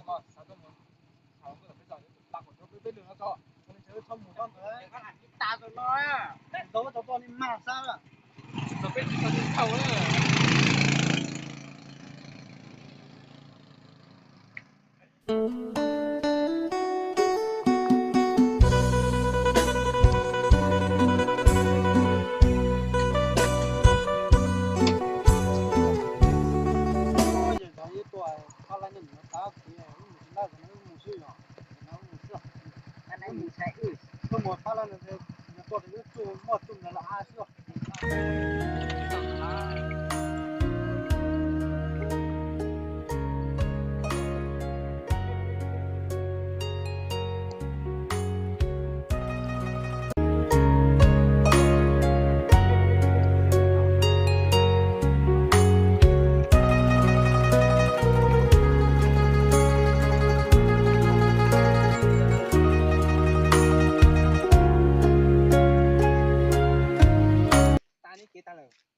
嘛，啥都没，好个非常大个都被领了走，我们就是从木板门，你打着来啊，走就把你骂杀了，准备就走了。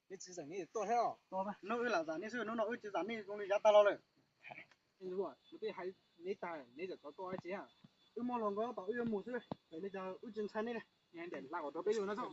你只整你多少？多吧，弄了咱，你说弄了就咱你公里家打了嘞。如果你别还你打，你就多少钱？有么啷个到有么事？你就有精彩的嘞。年点那我都被用那种。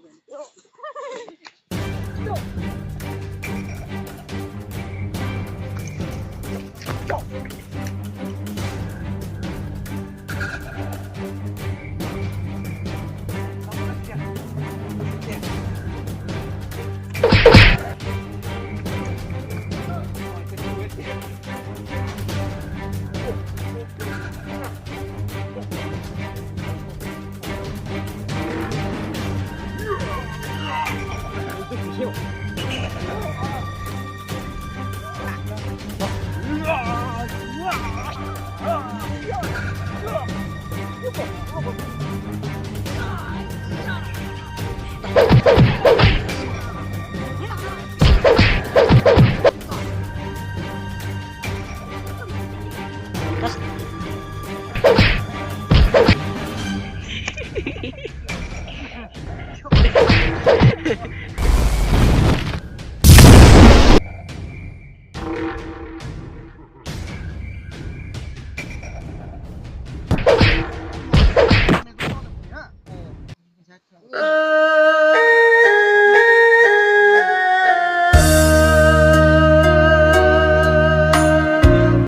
啊！